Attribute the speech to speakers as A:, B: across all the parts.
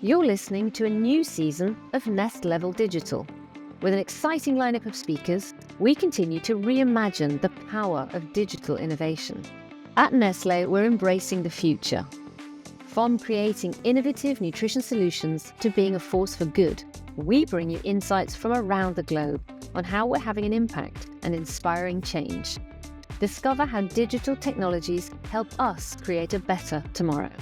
A: You're listening to a new season of Nest Level Digital. With an exciting lineup of speakers, we continue to reimagine the power of digital innovation. At Nestlé, we're embracing the future. From creating innovative nutrition solutions to being a force for good, we bring you insights from around the globe on how we're having an impact and inspiring change. Discover how digital technologies help us create a better tomorrow.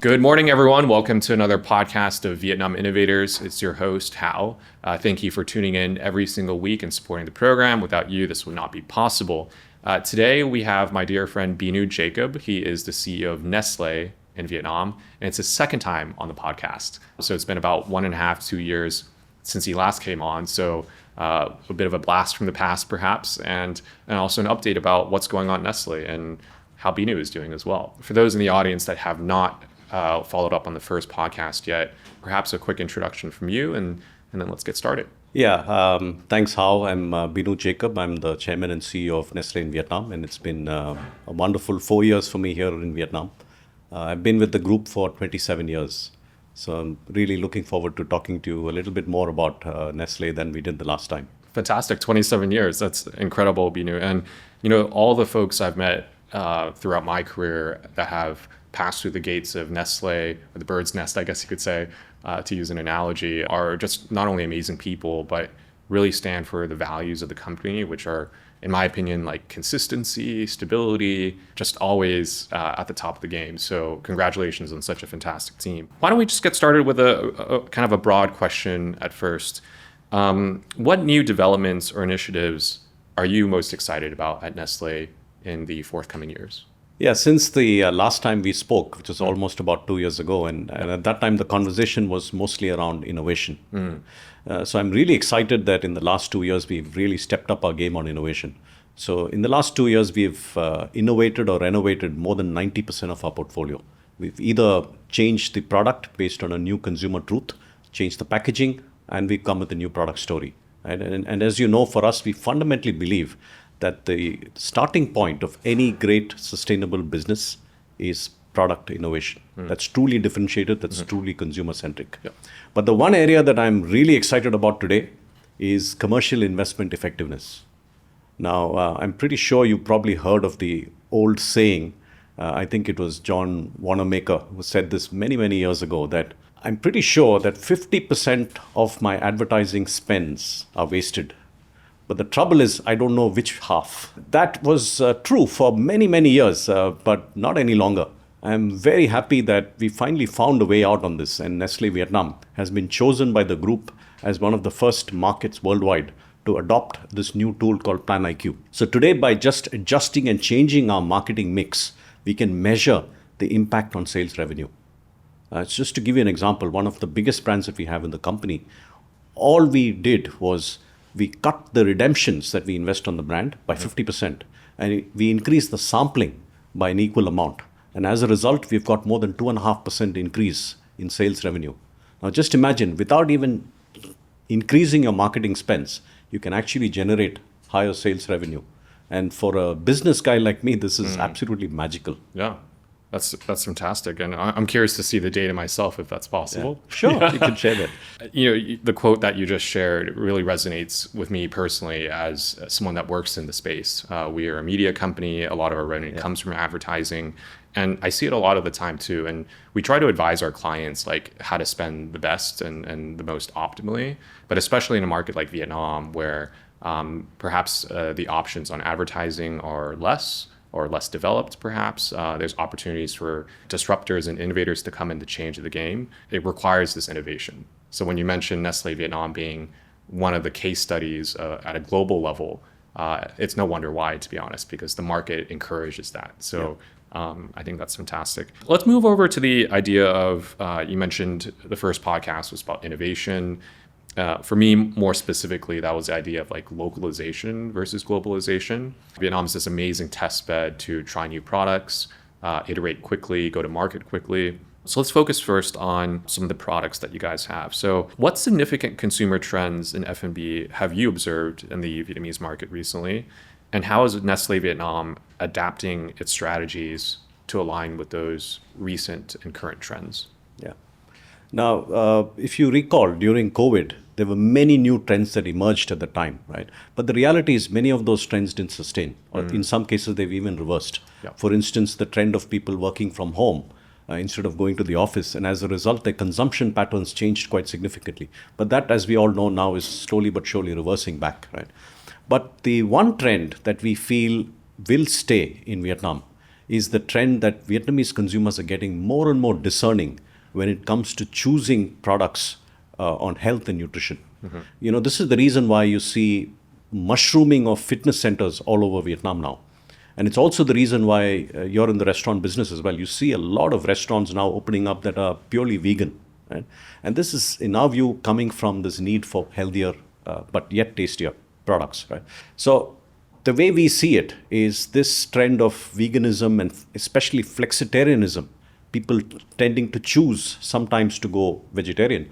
B: Good morning, everyone. Welcome to another podcast of Vietnam Innovators. It's your host, Hao. Thank you for tuning in every single week and supporting the program. Without you, this would not be possible. Today, we have my dear friend, Binu Jacob. He is the CEO of Nestle in Vietnam, and it's his second time on the podcast. So it's been about 1.5, 2 years since he last came on. So a bit of a blast from the past, perhaps, and also an update about what's going on at Nestle and how Binu is doing as well. For those in the audience that have not followed up on the first podcast yet, perhaps a quick introduction from you, and then let's get started.
C: Yeah, thanks, Hao. I'm Binu Jacob. I'm the chairman and CEO of Nestle in Vietnam, and it's been a wonderful 4 years for me here in Vietnam. I've been with the group for 27 years. So I'm really looking forward to talking to you a little bit more about Nestle than we did the last time.
B: Fantastic, 27 years. That's incredible, Binu. And all the folks I've met throughout my career that have passed through the gates of Nestle, or the bird's nest, I guess you could say, to use an analogy, are just not only amazing people, but really stand for the values of the company, which are, in my opinion, like consistency, stability, just always at the top of the game. So congratulations on such a fantastic team. Why don't we just get started with a kind of a broad question at first. What new developments or initiatives are you most excited about at Nestle in the forthcoming years?
C: Yeah, since the last time we spoke, which was almost about 2 years ago, and at that time the conversation was mostly around innovation. So I'm really excited that in the last 2 years we've really stepped up our game on innovation. So in the last 2 years we've innovated or renovated more than 90% of our portfolio. We've either changed the product based on a new consumer truth, changed the packaging, and we've come with a new product story. Right? And as you know, for us, we fundamentally believe that the starting point of any great sustainable business is product innovation. That's truly differentiated, that's truly consumer-centric. Yeah. But the one area that I'm really excited about today is commercial investment effectiveness. Now, I'm pretty sure you probably heard of the old saying, I think it was John Wanamaker who said this many, many years ago, that I'm pretty sure that 50% of my advertising spends are wasted. But the trouble is, I don't know which half. That was true for many, many years, but not any longer. I'm very happy that we finally found a way out on this, and Nestle Vietnam has been chosen by the group as one of the first markets worldwide to adopt this new tool called Plan IQ. So today, by just adjusting and changing our marketing mix, we can measure the impact on sales revenue. Just to give you an example, one of the biggest brands that we have in the company, all we did was we cut the redemptions that we invest on the brand by 50%, and we increased the sampling by an equal amount. And as a result, we've got more than 2.5% increase in sales revenue. Now just imagine, without even increasing your marketing spends, you can actually generate higher sales revenue. And for a business guy like me, this is absolutely magical.
B: Yeah. That's fantastic. And I'm curious to see the data myself, if that's possible.
C: Yeah. Sure, you can share that.
B: The quote that you just shared really resonates with me personally as someone that works in the space. We are a media company. A lot of our revenue comes from advertising. And I see it a lot of the time too. And we try to advise our clients like how to spend the best and the most optimally, but especially in a market like Vietnam where perhaps the options on advertising are less or less developed, perhaps. There's opportunities for disruptors and innovators to come in to change the game. It requires this innovation. So when you mentioned Nestle Vietnam being one of the case studies at a global level, it's no wonder why, to be honest, because the market encourages that. So I think that's fantastic. Let's move over to the idea of, you mentioned the first podcast was about innovation. For me, more specifically, that was the idea of like localization versus globalization. Vietnam is this amazing test bed to try new products, iterate quickly, go to market quickly. So let's focus first on some of the products that you guys have. So what significant consumer trends in F&B have you observed in the Vietnamese market recently? And how is Nestle Vietnam adapting its strategies to align with those recent and current trends?
C: Yeah. Now, if you recall, during COVID, there were many new trends that emerged at the time, right? But the reality is many of those trends didn't sustain, or in some cases, they've even reversed.
B: Yeah.
C: For instance, the trend of people working from home instead of going to the office. And as a result, their consumption patterns changed quite significantly. But that, as we all know now, is slowly but surely reversing back, right? But the one trend that we feel will stay in Vietnam is the trend that Vietnamese consumers are getting more and more discerning when it comes to choosing products on health and nutrition. You know, this is the reason why you see mushrooming of fitness centers all over Vietnam now. And it's also the reason why you're in the restaurant business as well. You see a lot of restaurants now opening up that are purely vegan. Right? And this is, in our view, coming from this need for healthier but yet tastier products. Right? So the way we see it is this trend of veganism and especially flexitarianism, people tending to choose sometimes to go vegetarian,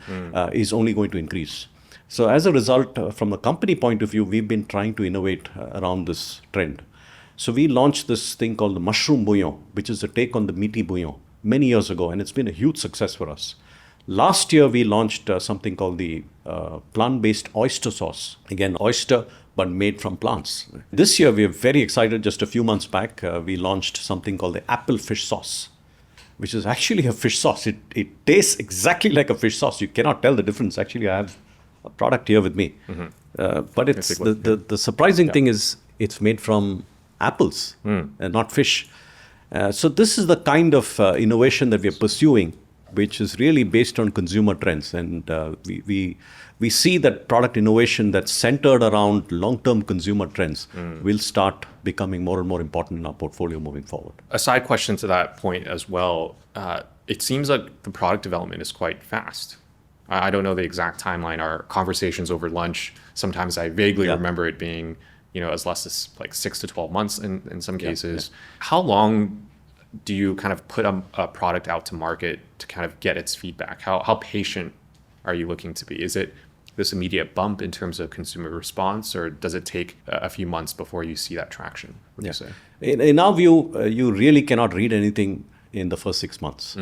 C: is only going to increase. So as a result, from a company point of view, we've been trying to innovate around this trend. So we launched this thing called the mushroom bouillon, which is a take on the meaty bouillon many years ago, and it's been a huge success for us. Last year, we launched something called the plant-based oyster sauce. Again, oyster, but made from plants. This year, we are very excited. Just a few months back, we launched something called the apple fish sauce, which is actually a fish sauce. It tastes exactly like a fish sauce. You cannot tell the difference. Actually, I have a product here with me. But it's the surprising thing is it's made from apples and not fish. So this is the kind of innovation that we are pursuing, which is really based on consumer trends. And we see that product innovation that's centered around long-term consumer trends will start becoming more and more important in our portfolio moving forward.
B: A side question to that point as well, it seems like the product development is quite fast. I don't know the exact timeline. Our conversations over lunch, sometimes I vaguely remember it being, as less as like 6 to 12 months in some cases. How long do you kind of put a product out to market to kind of get its feedback? How patient are you looking to be? Is it this immediate bump in terms of consumer response, or does it take a few months before you see that traction, would you say?
C: In our view, you really cannot read anything in the first 6 months.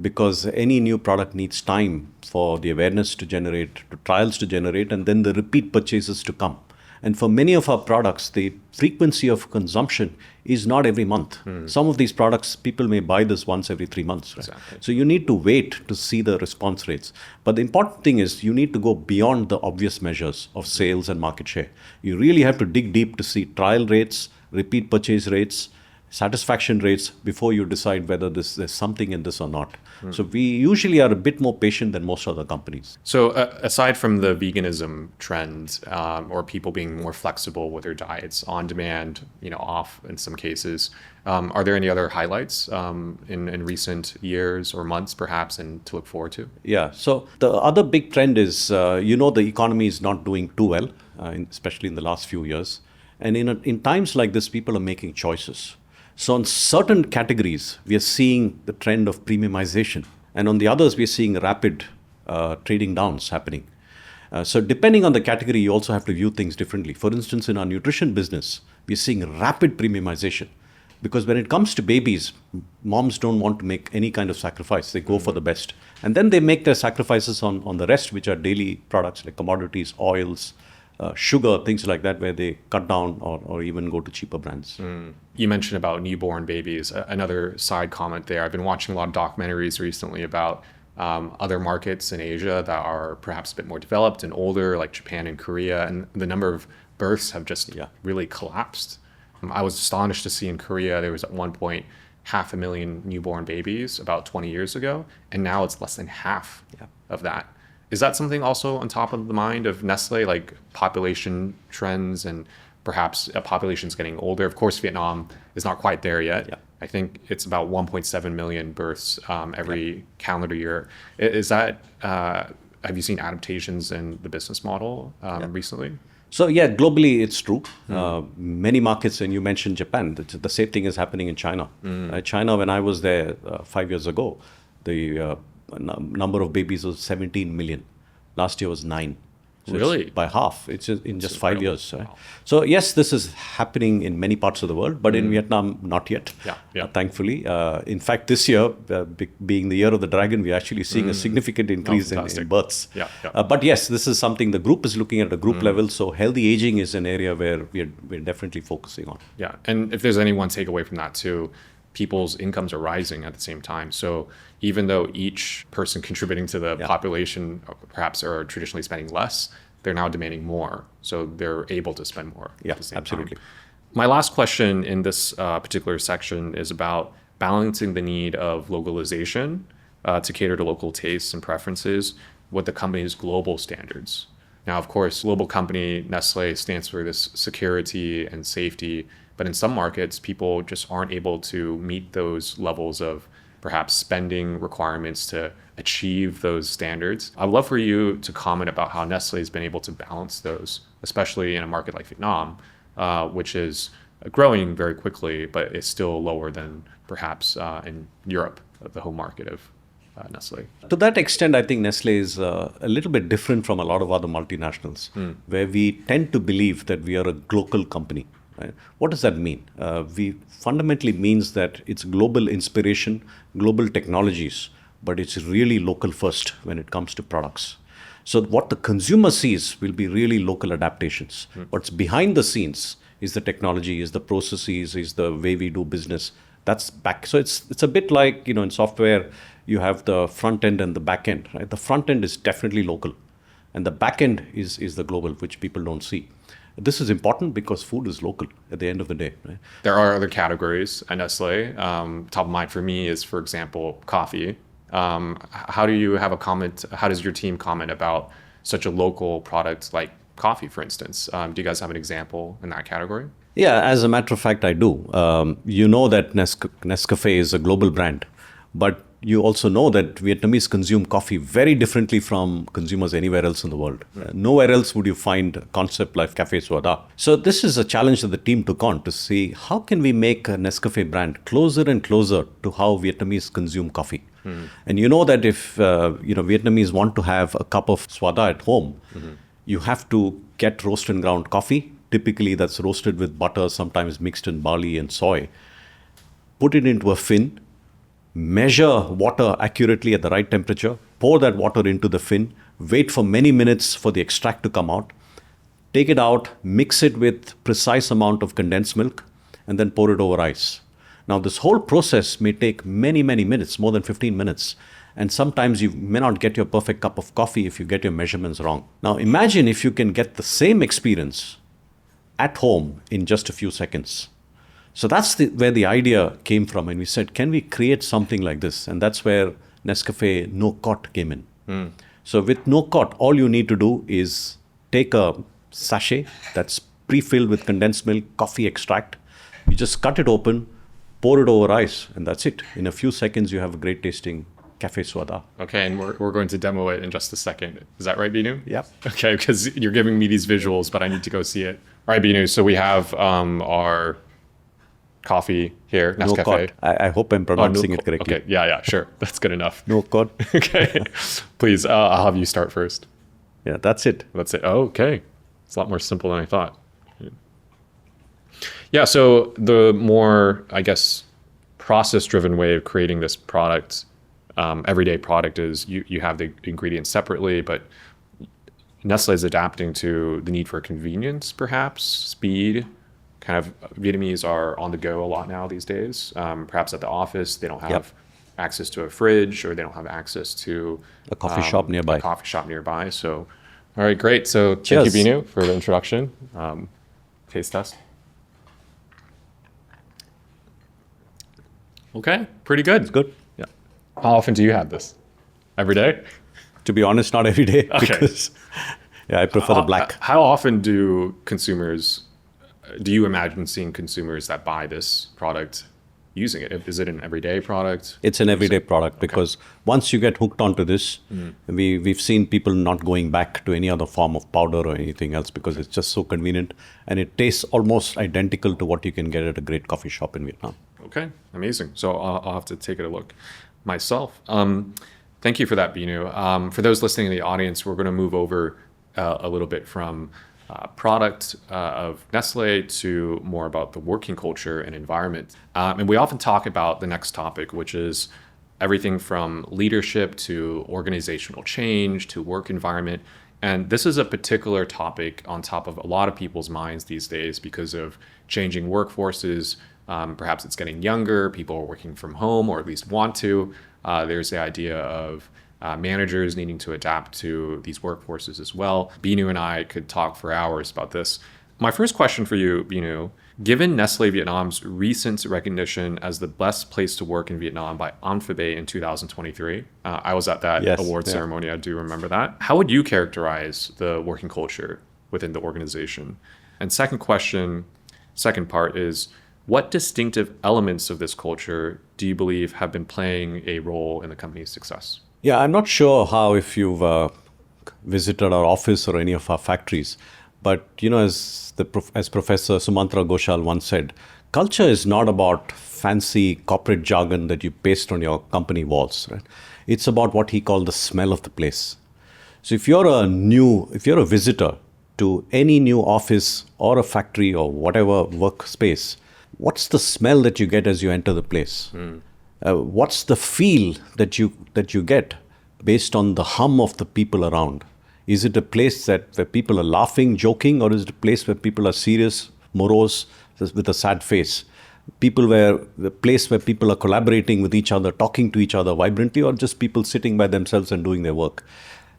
C: Because any new product needs time for the awareness to generate, to trials to generate, and then the repeat purchases to come. And for many of our products, the frequency of consumption is not every month. Some of these products, people may buy this once every 3 months. Right?
B: Exactly.
C: So you need to wait to see the response rates. But the important thing is you need to go beyond the obvious measures of sales and market share. You really have to dig deep to see trial rates, repeat purchase rates, satisfaction rates before you decide whether there's something in this or not. So we usually are a bit more patient than most other companies.
B: So aside from the veganism trend, or people being more flexible with their diets, on demand, off in some cases, are there any other highlights in recent years or months perhaps, and to look forward to?
C: Yeah. So the other big trend is, the economy is not doing too well, especially in the last few years. And in times like this, people are making choices. So on certain categories, we are seeing the trend of premiumization. And on the others, we are seeing rapid trading downs happening. So depending on the category, you also have to view things differently. For instance, in our nutrition business, we are seeing rapid premiumization. Because when it comes to babies, moms don't want to make any kind of sacrifice. They go for the best. And then they make their sacrifices on the rest, which are daily products like commodities, oils, sugar, things like that, where they cut down or even go to cheaper brands.
B: You mentioned about newborn babies. Another side comment there. I've been watching a lot of documentaries recently about other markets in Asia that are perhaps a bit more developed and older, like Japan and Korea, and the number of births have just really collapsed. I was astonished to see in Korea there was at one point 500,000 newborn babies about 20 years ago, and now it's less than half of that. Is that something also on top of the mind of Nestle, like population trends and perhaps a population's getting older? Of course, Vietnam is not quite there yet. I think it's about 1.7 million births every calendar year. Is that, have you seen adaptations in the business model recently?
C: So globally it's true. Many markets, and you mentioned Japan, the same thing is happening in China. China, when I was there 5 years ago, the number of babies was 17 million. Last year was 9. So
B: Really?
C: it's by half. It's in just 5
B: incredible.
C: years. Right? So yes, this is happening in many parts of the world, but in Vietnam, not yet.
B: Yeah.
C: Thankfully, in fact, this year, being the year of the dragon, we're actually seeing a significant increase in
B: fantastic.
C: births.
B: Yeah.
C: But yes, this is something the group is looking at a group level. So healthy aging is an area where we're definitely focusing on.
B: Yeah. And if there's any one takeaway from that too, people's incomes are rising at the same time. So even though each person contributing to the population perhaps are traditionally spending less, they're now demanding more. So they're able to spend more at the same
C: absolutely.
B: time. My last question in this particular section is about balancing the need of localization to cater to local tastes and preferences with the company's global standards. Now, of course, global company Nestle stands for this security and safety, but in some markets, people just aren't able to meet those levels of perhaps spending requirements to achieve those standards. I'd love for you to comment about how Nestle has been able to balance those, especially in a market like Vietnam, which is growing very quickly, but it's still lower than perhaps in Europe, the home market of Nestle.
C: To that extent, I think Nestle is a little bit different from a lot of other multinationals, where we tend to believe that we are a global company. Right? What does that mean? We fundamentally means that it's global inspiration, global technologies, but it's really local first when it comes to products. So what the consumer sees will be really local adaptations. What's behind the scenes is the technology, is the processes, is the way we do business. That's back. So it's a bit like, in software, you have the front end and the back end. Right? The front end is definitely local, and the back end is the global, which people don't see. This is important because food is local at the end of the day. Right?
B: There are other categories at Nestle. Top of mind for me is, for example, coffee. How do you have a comment? How does your team comment about such a local product like coffee, for instance? Do you guys have an example in that category?
C: Yeah, as a matter of fact, I do. You know that Nescafe is a global brand, but you also know that Vietnamese consume coffee very differently from consumers anywhere else in the world. Nowhere else would you find a concept like Café Soda. So this is a challenge that the team took on to see how can we make a Nescafe brand closer and closer to how Vietnamese consume coffee. And you know that if Vietnamese want to have a cup of Soda at home, you have to get roast and ground coffee. Typically that's roasted with butter, sometimes mixed in barley and soy. Put it into a fin, measure water accurately at the right temperature, pour that water into the fin, wait for many minutes for the extract to come out, take it out, mix it with precise amount of condensed milk, and then pour it over ice. Now this whole process may take many, many minutes, more than 15 minutes. And sometimes you may not get your perfect cup of coffee if you get your measurements wrong. Now imagine if you can get the same experience at home in just a few seconds. So that's where the idea came from. And we said, can we create something like this? And that's where Nescafe No Cot came in. So with No Cot, all you need to do is take a sachet that's pre-filled with condensed milk, coffee extract. You just cut it open, pour it over ice, and that's it. In a few seconds, you have a great tasting Café Soda.
B: Okay, and we're going to demo it in just a second. Is that right, Binu?
C: Yep.
B: Okay, because you're giving me these visuals, but I need to go see it. All right, Binu, so we have our coffee here,
C: No
B: Nescafe.
C: Cot. I hope I'm pronouncing it correctly.
B: Okay, yeah, sure. That's good enough.
C: No Cot.
B: Okay, please, I'll have you start first.
C: Yeah, that's it.
B: That's it. Oh, okay. It's a lot more simple than I thought. Yeah, so the more, I guess, process-driven way of creating this product, everyday product, is you have the ingredients separately, but Nestle is adapting to the need for convenience, perhaps, speed. Kind of Vietnamese are on the go a lot now these days. Perhaps at the office, they don't have access to a fridge, or they don't have access to
C: A coffee shop nearby.
B: A coffee shop nearby. So, all right, great. So
C: Cheers.
B: thank you, Binu, for the introduction. Taste test. Okay, pretty good.
C: It's good.
B: Yeah. How often do you have this? Every day?
C: To be honest, not every day.
B: Okay.
C: Because I prefer the black.
B: How often do you imagine seeing consumers that buy this product using it? Is it an everyday product?
C: It's an everyday product because once you get hooked onto this, we've seen people not going back to any other form of powder or anything else because it's just so convenient and it tastes almost identical to what you can get at a great coffee shop in Vietnam.
B: Okay, amazing. So I'll have to take it a look myself. Thank you for that, Binu. For those listening in the audience, we're going to move over a little bit from product of Nestle to more about the working culture and environment. And we often talk about the next topic, which is everything from leadership to organizational change to work environment. And this is a particular topic on top of a lot of people's minds these days because of changing workforces. Perhaps it's getting younger, people are working from home or at least want to. There's the idea of managers needing to adapt to these workforces as well. Binu and I could talk for hours about this. My first question for you, Binu, given Nestlé Vietnam's recent recognition as the best place to work in Vietnam by Anphabe in 2023, I was at that award ceremony, I do remember that. How would you characterize the working culture within the organization? And second part is, what distinctive elements of this culture do you believe have been playing a role in the company's success?
C: Yeah, I'm not sure how if you've visited our office or any of our factories, but as Professor Sumantra Ghoshal once said, culture is not about fancy corporate jargon that you paste on your company walls, right? It's about what he called the smell of the place. So if you're a visitor to any new office or a factory or whatever workspace, what's the smell that you get as you enter the place? What's the feel that you get based on the hum of the people around? Is it a place where people are laughing, joking, or is it a place where people are serious, morose, with a sad face? The place where people are collaborating with each other, talking to each other vibrantly, or just people sitting by themselves and doing their work?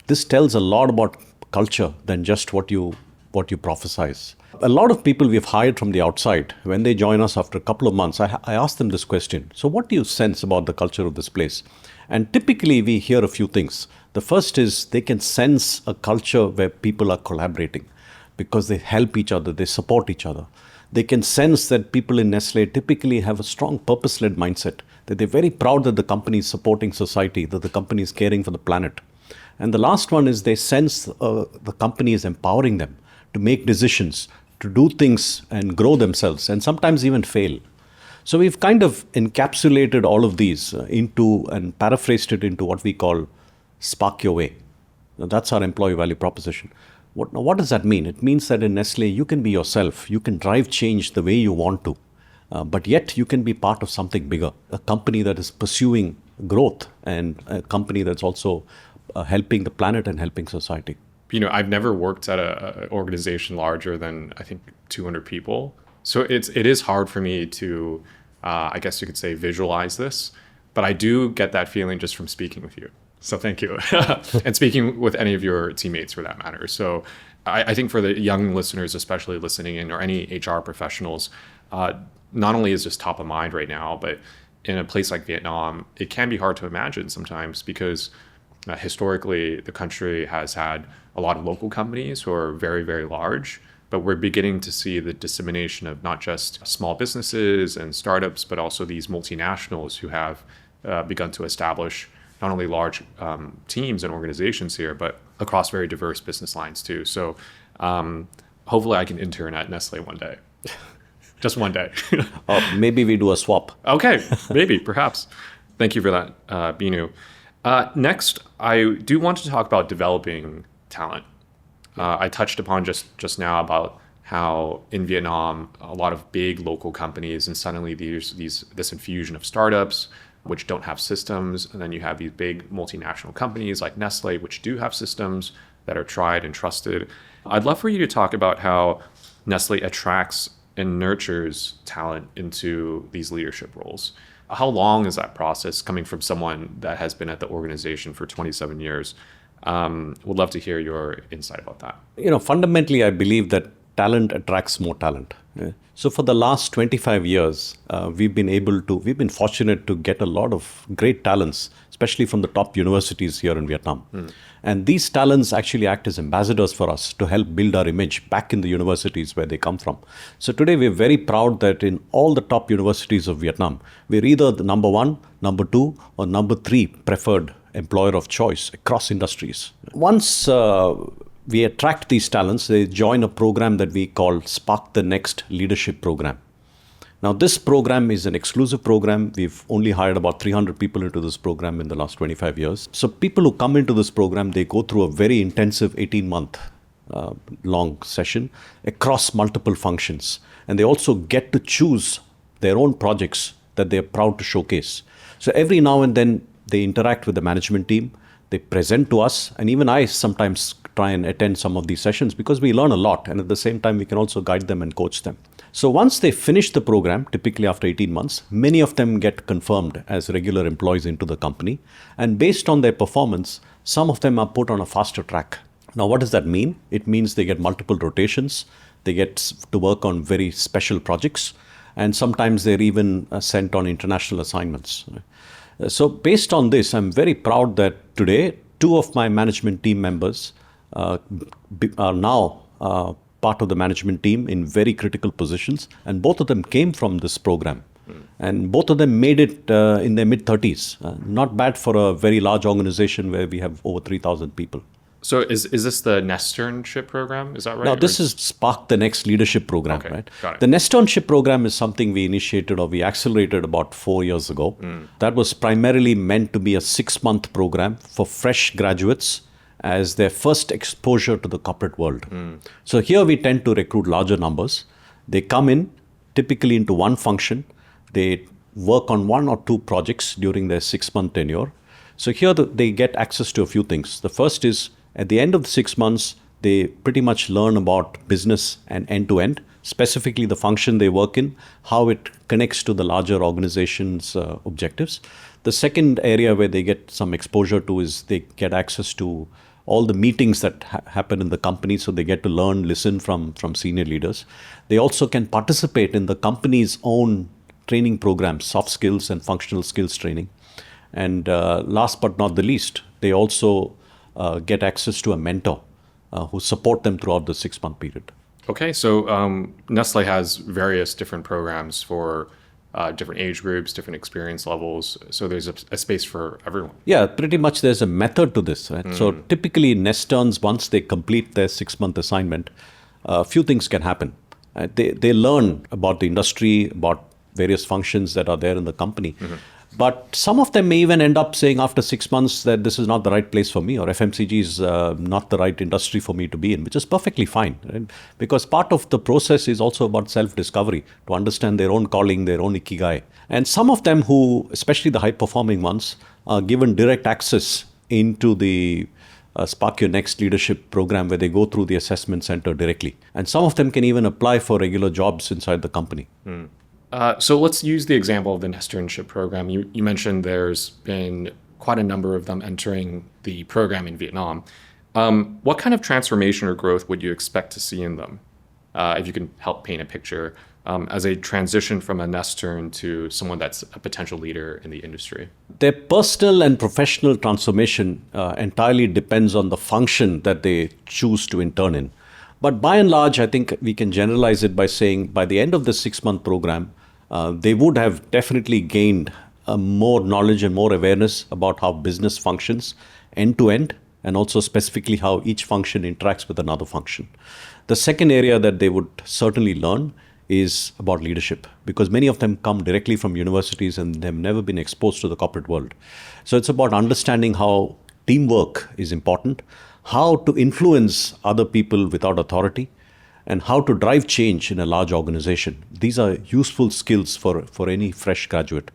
C: This tells a lot about culture than just what you prophesize. A lot of people we've hired from the outside, when they join us after a couple of months, I ask them this question. So what do you sense about the culture of this place? And typically we hear a few things. The first is they can sense a culture where people are collaborating because they help each other, they support each other. They can sense that people in Nestle typically have a strong purpose-led mindset, that they're very proud that the company is supporting society, that the company is caring for the planet. And the last one is they sense the company is empowering them to make decisions, to do things and grow themselves, and sometimes even fail. So we've kind of encapsulated all of these into and paraphrased it into what we call Spark Your Way. Now, that's our employee value proposition. What does that mean? It means that in Nestle, you can be yourself. You can drive change the way you want to, but yet you can be part of something bigger, a company that is pursuing growth and a company that's also helping the planet and helping society.
B: I've never worked at an organization larger than, I think, 200 people. So it is hard for me to, I guess you could say, visualize this. But I do get that feeling just from speaking with you. So thank you. And speaking with any of your teammates for that matter. So I think for the young listeners, especially listening in, or any HR professionals, not only is this top of mind right now, but in a place like Vietnam, it can be hard to imagine sometimes because historically the country has had a lot of local companies who are very, very large, but we're beginning to see the dissemination of not just small businesses and startups, but also these multinationals who have begun to establish not only large teams and organizations here, but across very diverse business lines too. So hopefully I can intern at Nestle one day. Just one day.
C: Maybe we do a swap.
B: Okay, maybe, perhaps. Thank you for that, Binu. Next, I do want to talk about developing talent. I touched upon just now about how in Vietnam, a lot of big local companies, and suddenly there's this infusion of startups which don't have systems. And then you have these big multinational companies like Nestle, which do have systems that are tried and trusted. I'd love for you to talk about how Nestle attracts and nurtures talent into these leadership roles. How long is that process coming from someone that has been at the organization for 27 years? Would love to hear your insight about that.
C: Fundamentally, I believe that talent attracts more talent. So for the last 25 years, we've been fortunate to get a lot of great talents, especially from the top universities here in Vietnam. And these talents actually act as ambassadors for us to help build our image back in the universities where they come from. So today we're very proud that in all the top universities of Vietnam, we're either the number 1, number 2, or number 3 preferred employer of choice across industries. Once we attract these talents, they join a program that we call Spark the Next Leadership Program. Now, this program is an exclusive program. We've only hired about 300 people into this program in the last 25 years. So people who come into this program, they go through a very intensive 18-month long session across multiple functions. And they also get to choose their own projects that they're proud to showcase. So every now and then they interact with the management team, they present to us, and even I sometimes try and attend some of these sessions because we learn a lot, and at the same time we can also guide them and coach them. So once they finish the program, typically after 18 months, many of them get confirmed as regular employees into the company, and based on their performance, some of them are put on a faster track. Now, what does that mean? It means they get multiple rotations, they get to work on very special projects, and sometimes they're even sent on international assignments. So based on this, I'm very proud that today, 2 of my management team members are now part of the management team in very critical positions, and both of them came from this program. And both of them made it in their mid-30s. Not bad for a very large organization where we have over 3,000 people.
B: So is this the Nesternship program? Is that right?
C: Now, this is Spark the Next Leadership Program,
B: Okay,
C: right?
B: got it.
C: The Nesternship Program is something we initiated or we accelerated about 4 years ago. That was primarily meant to be a 6-month program for fresh graduates as their first exposure to the corporate world. So here we tend to recruit larger numbers. They come in typically into one function. They work on 1 or 2 projects during their 6-month tenure. So here they get access to a few things. The first is at the end of the 6 months, they pretty much learn about business and end-to-end, specifically the function they work in, how it connects to the larger organization's objectives. The second area where they get some exposure to is they get access to all the meetings that happen in the company, so they get to learn, listen from senior leaders. They also can participate in the company's own training programs, soft skills and functional skills training. And last but not the least, they also get access to a mentor who support them throughout the 6-month period.
B: Okay, so Nestle has various different programs for different age groups, different experience levels. So there's a space for everyone.
C: Yeah, pretty much there's a method to this, right? So typically Nesterns, once they complete their 6-month assignment, a few things can happen. They learn about the industry, about various functions that are there in the company. But some of them may even end up saying after 6 months that this is not the right place for me, or FMCG is not the right industry for me to be in, which is perfectly fine. Right? Because part of the process is also about self-discovery, to understand their own calling, their own ikigai. And some of them who, especially the high-performing ones, are given direct access into the Spark Your Next Leadership Program, where they go through the assessment center directly. And some of them can even apply for regular jobs inside the company.
B: So let's use the example of the Nesternship program. You mentioned there's been quite a number of them entering the program in Vietnam. What kind of transformation or growth would you expect to see in them? If you can help paint a picture as a transition from a Nestern to someone that's a potential leader in the industry.
C: Their personal and professional transformation entirely depends on the function that they choose to intern in. But by and large, I think we can generalize it by saying by the end of the 6-month program, they would have definitely gained more knowledge and more awareness about how business functions end to end, and also specifically how each function interacts with another function. The second area that they would certainly learn is about leadership, because many of them come directly from universities and they've never been exposed to the corporate world. So it's about understanding how teamwork is important, how to influence other people without authority, and how to drive change in a large organization. These are useful skills for any fresh graduate.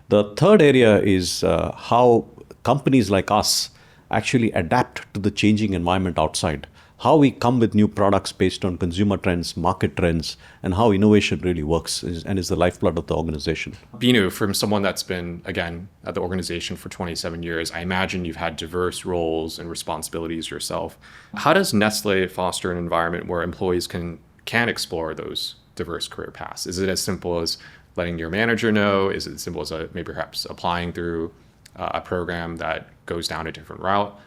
C: The third area is how companies like us actually adapt to the changing environment outside, how we come with new products based on consumer trends, market trends, and how innovation really works and is the lifeblood of the organization.
B: Binu, from someone that's been, again, at the organization for 27 years, I imagine you've had diverse roles and responsibilities yourself. How does Nestle foster an environment where employees can explore those diverse career paths? Is it as simple as letting your manager know? Is it as simple as maybe perhaps applying through a program that goes down a different route?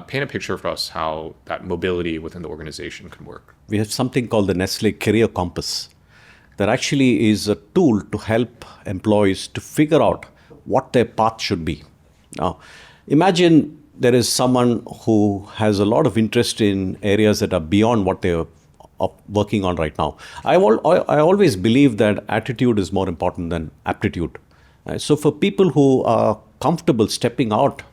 B: Paint a picture for us how that mobility within the organization can work.
C: We have something called the Nestle Career Compass that actually is a tool to help employees to figure out what their path should be. Now, imagine there is someone who has a lot of interest in areas that are beyond what they're working on right now. I always believe that attitude is more important than aptitude. So for people who are comfortable stepping out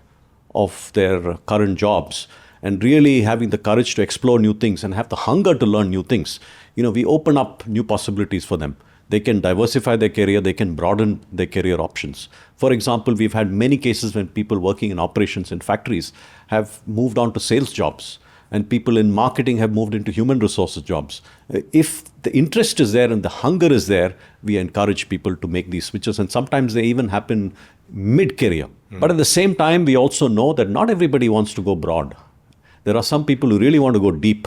C: of their current jobs and really having the courage to explore new things and have the hunger to learn new things, we open up new possibilities for them. They can diversify their career, they can broaden their career options. For example, we've had many cases when people working in operations in factories have moved on to sales jobs, and people in marketing have moved into human resources jobs. If the interest is there and the hunger is there, we encourage people to make these switches, and sometimes they even happen mid-career. But at the same time, we also know that not everybody wants to go broad. There are some people who really want to go deep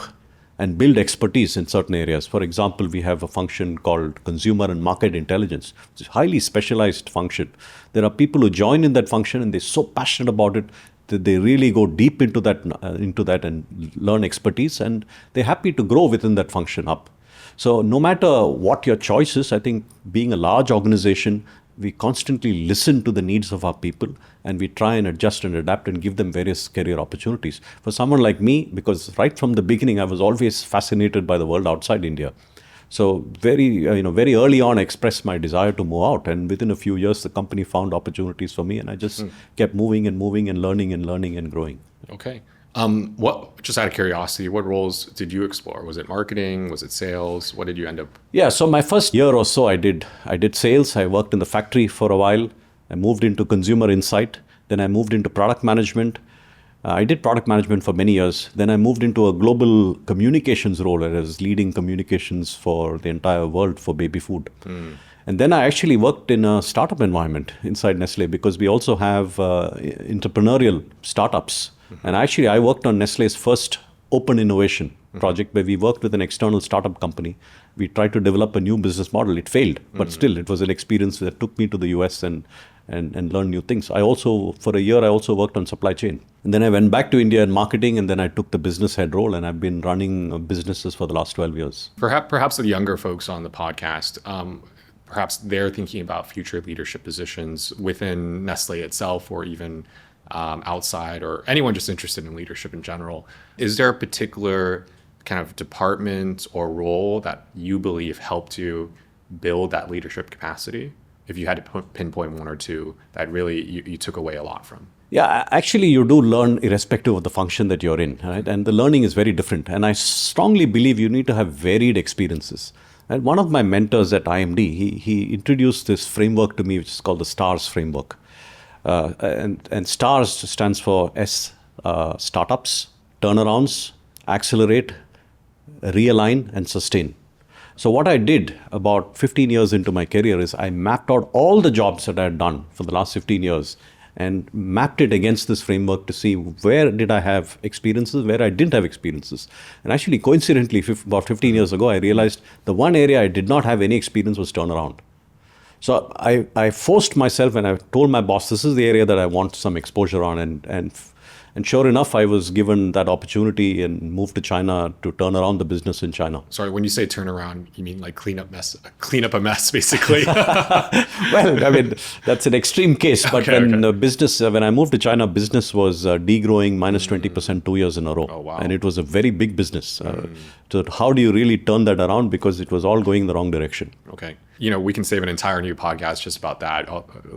C: and build expertise in certain areas. For example, we have a function called Consumer and Market Intelligence, which is a highly specialized function. There are people who join in that function and they're so passionate about it that they really go deep into that and learn expertise, and they're happy to grow within that function up. So no matter what your choice is, I think being a large organization, we constantly listen to the needs of our people and we try and adjust and adapt and give them various career opportunities. For someone like me, because right from the beginning, I was always fascinated by the world outside India. So very early on, I expressed my desire to move out. And within a few years, the company found opportunities for me and I just kept moving and learning and growing.
B: Okay. Just out of curiosity, what roles did you explore? Was it marketing? Was it sales? What did you end up?
C: Yeah, so my first year or so, I did sales. I worked in the factory for a while. I moved into consumer insight. Then I moved into product management. I did product management for many years. Then I moved into a global communications role. I was leading communications for the entire world for baby food. And then I actually worked in a startup environment inside Nestle because we also have entrepreneurial startups. And actually, I worked on Nestle's first open innovation project where we worked with an external startup company. We tried to develop a new business model. It failed, but still, it was an experience that took me to the US and learned new things. For a year, I also worked on supply chain. And then I went back to India in marketing, and then I took the business head role, and I've been running businesses for the last 12 years.
B: Perhaps the younger folks on the podcast, perhaps they're thinking about future leadership positions within Nestle itself or even outside, or anyone just interested in leadership in general. Is there a particular kind of department or role that you believe helped you build that leadership capacity? If you had to pinpoint one or two that really you took away a lot from?
C: Yeah, actually, you do learn irrespective of the function that you're in, right? And the learning is very different. And I strongly believe you need to have varied experiences. And one of my mentors at IMD, he introduced this framework to me, which is called the STARS framework. And STARS stands for S, startups, turnarounds, accelerate, realign, and sustain. So what I did about 15 years into my career is I mapped out all the jobs that I had done for the last 15 years and mapped it against this framework to see where did I have experiences, where I didn't have experiences. And actually, coincidentally, about 15 years ago, I realized the one area I did not have any experience was turnaround. So I forced myself and I told my boss, this is the area that I want some exposure on. And sure enough, I was given that opportunity and moved to China to turn around the business in China.
B: Sorry, when you say turn around, you mean like clean up a mess, basically?
C: Well, I mean, that's an extreme case. But when I moved to China, business was degrowing minus 20% 2 years in a row.
B: Oh, wow.
C: And it was a very big business. So how do you really turn that around? Because it was all going the wrong direction.
B: Okay. We can save an entire new podcast just about that.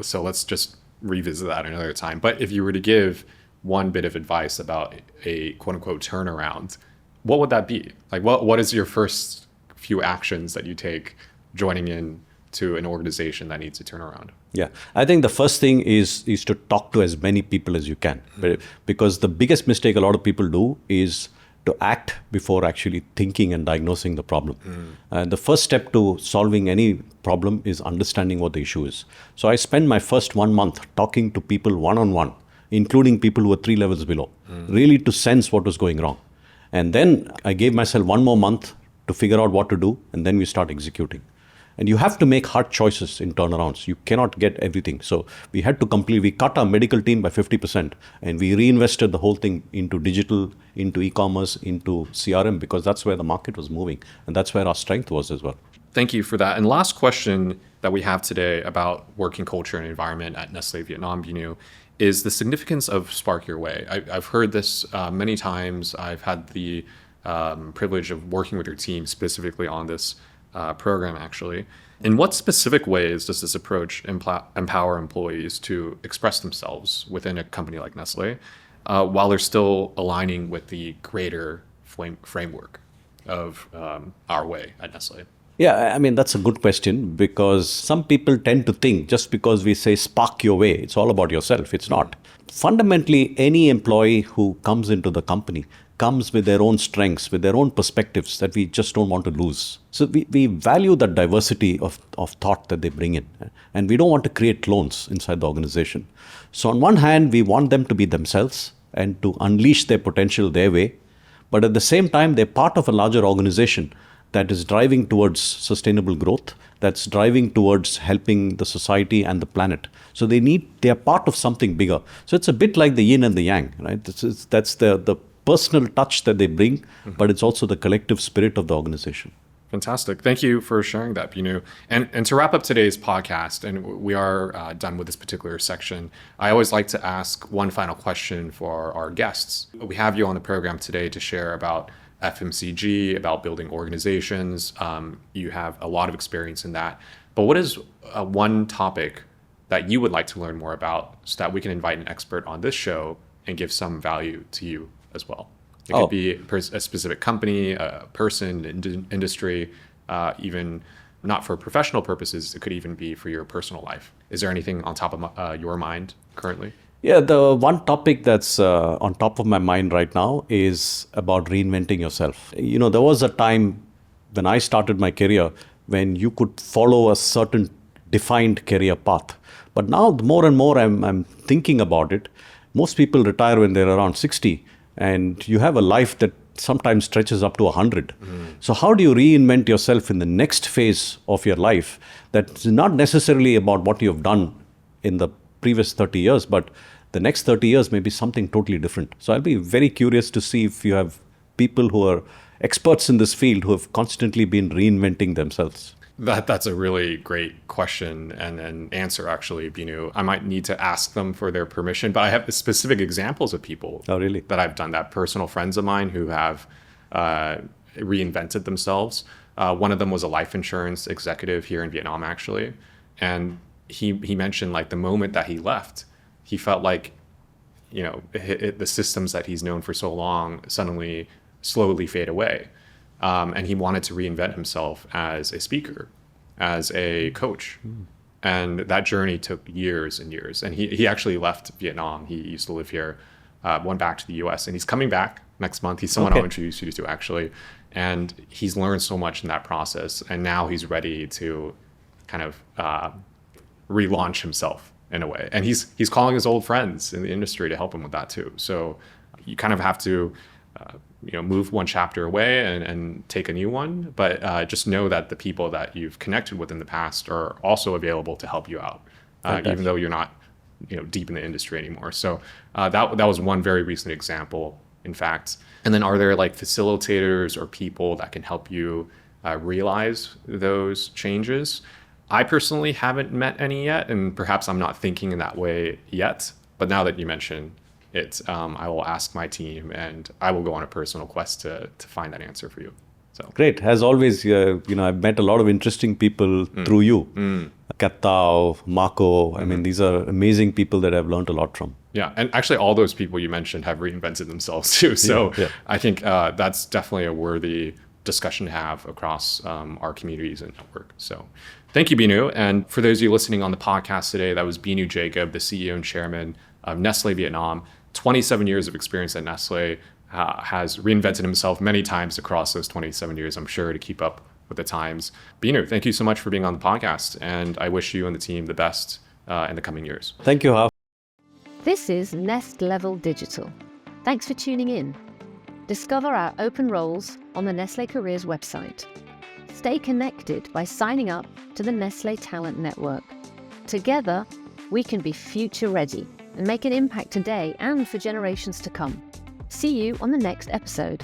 B: So let's just revisit that another time. But if you were to give one bit of advice about a quote unquote turnaround, what would that be? Like, what is your first few actions that you take joining in to an organization that needs to turn around?
C: Yeah, I think the first thing is to talk to as many people as you can. Because the biggest mistake a lot of people do is to act before actually thinking and diagnosing the problem. And the first step to solving any problem is understanding what the issue is. So I spent my first 1 month talking to people one-on-one, including people who are 3 levels below, really to sense what was going wrong. And then I gave myself 1 more month to figure out what to do, and then we start executing. And you have to make hard choices in turnarounds. You cannot get everything. So we cut our medical team by 50%, and we reinvested the whole thing into digital, into e-commerce, into CRM, because that's where the market was moving. And that's where our strength was as well.
B: Thank you for that. And last question that we have today about working culture and environment at Nestlé Vietnam, Binu, is the significance of Spark Your Way. I've heard this many times. I've had the privilege of working with your team specifically on this program, actually. In what specific ways does this approach empower employees to express themselves within a company like Nestle? while they're still aligning with the greater framework of our way at Nestle?
C: Yeah, I mean, that's a good question, because some people tend to think just because we say spark your way, it's all about yourself. It's not. Fundamentally, any employee who comes into the company comes with their own strengths, with their own perspectives that we just don't want to lose. So we value the diversity of thought that they bring in, and we don't want to create clones inside the organization. So on one hand, we want them to be themselves and to unleash their potential their way. But at the same time, they're part of a larger organization that is driving towards sustainable growth, that's driving towards helping the society and the planet. So they are part of something bigger. So it's a bit like the yin and the yang, right? That's the personal touch that they bring, but it's also the collective spirit of the organization.
B: Fantastic. Thank you for sharing that, Binu. And to wrap up today's podcast, and we are done with this particular section, I always like to ask one final question for our guests. We have you on the program today to share about FMCG, about building organizations. You have a lot of experience in that. But what is one topic that you would like to learn more about so that we can invite an expert on this show and give some value to you as well? It could be a specific company, a person, industry, even not for professional purposes. It could even be for your personal life. Is there anything on top of your mind currently?
C: Yeah, the one topic that's on top of my mind right now is about reinventing yourself. You know, there was a time when I started my career when you could follow a certain defined career path. But now, more and more I'm thinking about it. Most people retire when they're around 60, and you have a life that sometimes stretches up to 100. So how do you reinvent yourself in the next phase of your life that's not necessarily about what you've done in the previous 30 years, but the next 30 years may be something totally different. So I'll be very curious to see if you have people who are experts in this field who have constantly been reinventing themselves.
B: That's a really great question and an answer, actually, Binu. I might need to ask them for their permission, but I have specific examples of people that I've done that, personal friends of mine who have reinvented themselves. One of them was a life insurance executive here in Vietnam, actually. And he mentioned, like, the moment that he left, he felt like, you know, the systems that he's known for so long suddenly slowly fade away. And he wanted to reinvent himself as a speaker, as a coach. And that journey took years and years. And he actually left Vietnam. He used to live here, went back to the US, and he's coming back next month. He's someone I'll introduce you to, actually. And he's learned so much in that process. And now he's ready to kind of relaunch himself in a way. And he's calling his old friends in the industry to help him with that too. So you kind of have to move one chapter away and take a new one, but just know that the people that you've connected with in the past are also available to help you out, even though you're not deep in the industry anymore. So that was one very recent example, in fact. And then are there like facilitators or people that can help you realize those changes? I personally haven't met any yet, and perhaps I'm not thinking in that way yet. But now that you mention it, I will ask my team, and I will go on a personal quest to find that answer for you. So
C: great. As always, I've met a lot of interesting people through you. Kattao, Marco. I mean, these are amazing people that I've learned a lot from.
B: Yeah, and actually all those people you mentioned have reinvented themselves too. So I think that's definitely a worthy discussion to have across our communities and network. So thank you, Binu. And for those of you listening on the podcast today, that was Binu Jacob, the CEO and chairman of Nestlé Vietnam. 27 years of experience at Nestle, has reinvented himself many times across those 27 years, I'm sure, to keep up with the times. Binu, thank you so much for being on the podcast, and I wish you and the team the best in the coming years.
C: Thank you, Hao.
A: This is Nest Level Digital. Thanks for tuning in. Discover our open roles on the Nestle Careers website. Stay connected by signing up to the Nestle Talent Network. Together, we can be future ready and make an impact today and for generations to come. See you on the next episode.